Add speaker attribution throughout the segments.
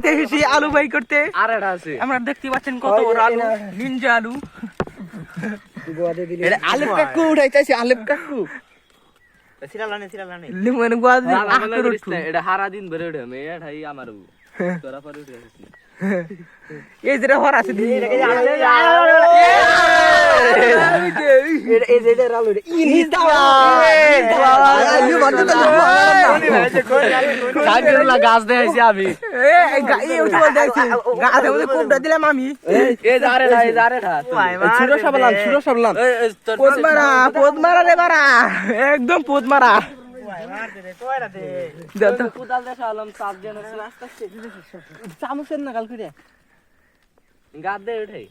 Speaker 1: আসতে এসেছি আলু বাই করতে।
Speaker 2: আর এটা আছে
Speaker 1: আপনারা দেখতে পাচ্ছেন কত বড় আলু, নিনজা আলু।
Speaker 2: এটা আলেপ কাকু উঠাইতেছে, আলেপ কাকু
Speaker 1: লিমন গোয়া দিয়ে আখর উঠু।
Speaker 2: এটা হারা দিন ভরে উঠে মেয়ে ঠাই আমার তোরা পরে উঠে আসিস না।
Speaker 1: এই যে হর আছে দি
Speaker 2: গাছ দেখাইছি আমি
Speaker 1: দিলাম আমি। পোদ মারা রে মারা, একদম পোদ মারা।
Speaker 2: চামচের নাগাল করে গাছ দিয়ে উঠাই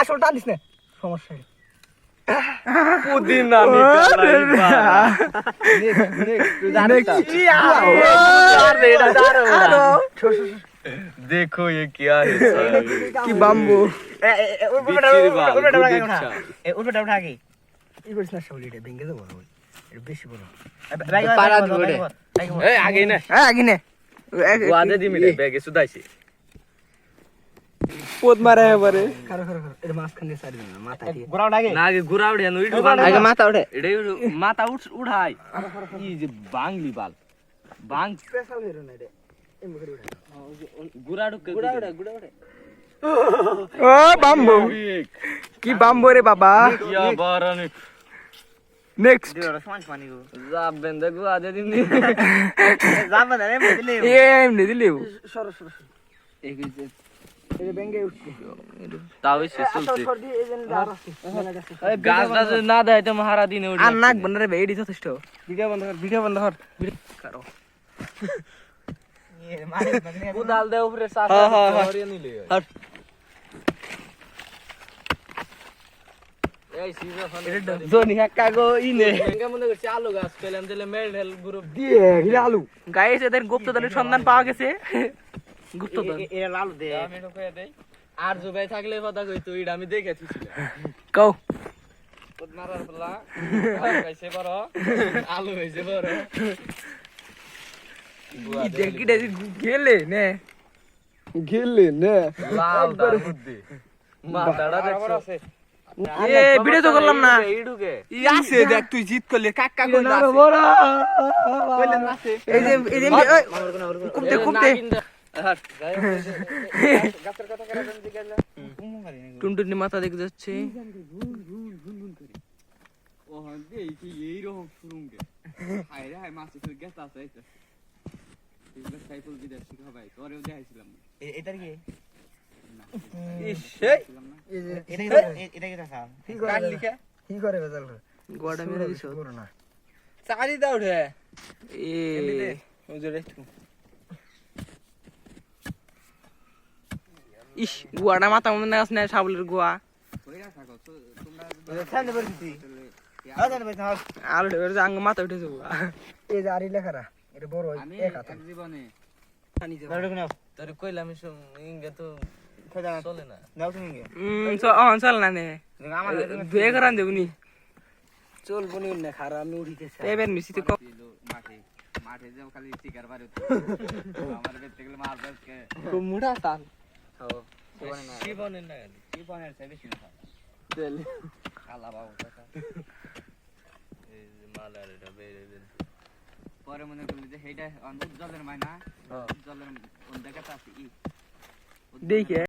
Speaker 1: আসল টানিস না, সমস্যা নেই।
Speaker 2: देखो ये क्या है
Speaker 1: কি বাম্বু
Speaker 2: आगे ना
Speaker 1: আগে নে
Speaker 2: वादे दी मिले बैगे सुदाइसी
Speaker 1: পোদ মারা এবারে
Speaker 2: ना आगे गुरा उड़े नो इडू
Speaker 1: আগে মাথা ওঠে।
Speaker 2: इडे माथा उठ उठाई ई जे बांगली बाल बांग गुरा उड़े
Speaker 1: ও বাম্বু, কি বাম্বু রে বাবা।
Speaker 2: क्या बारन
Speaker 1: নেক্সট
Speaker 2: जा बेंदे गु आदे दिन
Speaker 1: এমনি দিলেও
Speaker 2: ताऊ से सुनते गाছ গাছ না দেয় তো মহারা দিনে উঠে
Speaker 1: আর নাক বন্ধ রে ভাই, এডি যথেষ্ট। ভিডিও বন্ধ কর করো।
Speaker 2: उदाल दे ऊपर साथ और ये नहीं ले
Speaker 1: हट
Speaker 2: এই সিজা ফোন
Speaker 1: জনি হাক্কা গো ইনে
Speaker 2: এঙ্গা মনে করছি আলু গাছ পেলাম দিলে মেল ঢেল গ্রুপ
Speaker 1: দিয়ে হিলা আলু। গাইস এদের গুপ্তধনের সন্ধান পাওয়া গেছে। গুপ্তধন
Speaker 3: এরা লালু দে
Speaker 2: আমি তো কই দেই আর জুবাই থাকলে কথা কই তুই আমি দেখেছি
Speaker 1: কও
Speaker 2: পদ মারার ফলা কইছে বড় আলু হইছে বড়
Speaker 1: ই দেখিডে গেলে নে
Speaker 2: লাল তার বুদ্ধি মাথাটা দেখছ
Speaker 1: এ ভিডিও তো করলাম না।
Speaker 2: এইডুকে
Speaker 1: ই আছে দেখ, তুই জিত করলে কাকা কইলা আছে কইলেন না আছে। এই যে কুমতে
Speaker 2: হাট গাছের কথা করে দেন দিকে যা
Speaker 1: টুনটুনি মাথা দেখে যাচ্ছে।
Speaker 2: ও হন্দে এই রকম শুরুঙ্গে হায়রে হায় মাছ ফির গেছ আছে এই সাইফুল বিদার শিখা ভাই তোরেও দেখাইছিলাম
Speaker 3: এটার কি
Speaker 1: ইস
Speaker 3: এটা কি দেখা
Speaker 1: কাট লিখে
Speaker 3: কি করে বেজাল
Speaker 1: গোয়াটা মেরে দিছো
Speaker 3: না
Speaker 1: চারি দাও রে এ ওজরে ইস গোয়াটা মাথা মনে আছে না, সাবলের গোয়া
Speaker 2: কইরা থাকো তোমরা
Speaker 3: সামনে বসছি আরে ভাই থাক
Speaker 1: আলু ঢের আঙ্গ মাথা উঠেছে গোয়া।
Speaker 3: এই যে আরি লেখারা এটা বড়
Speaker 2: আমি
Speaker 3: এক হাত
Speaker 2: এক জীবনে
Speaker 1: পানি যাবে
Speaker 3: বড় নাও
Speaker 2: তোর কইলাম ইঙ্গে তো
Speaker 3: খোদা
Speaker 2: চলে না
Speaker 3: নাও তুমি
Speaker 1: চল না নে
Speaker 3: আমার
Speaker 1: ধুয়ে করান দেবনি।
Speaker 3: চল বনি না খারা আমি উঠিতেছি
Speaker 1: এবার মিশিতে
Speaker 2: মাঠে মাঠে যাও খালি শিকার বারে আমার বেতে গেলে মাছ ধরতে
Speaker 1: খুব মুড়া তাল
Speaker 2: জীবনে না জীবনের চেয়ে বেশি না
Speaker 1: তেল
Speaker 2: কালা বাবু কথা এই যে মালার এটা বেরে দেন পরে মনে করলি যে হেইটা উজ্জ্বলের মাইনা উজ্জ্বলের কোন জায়গাতে আছে ই
Speaker 1: দেখে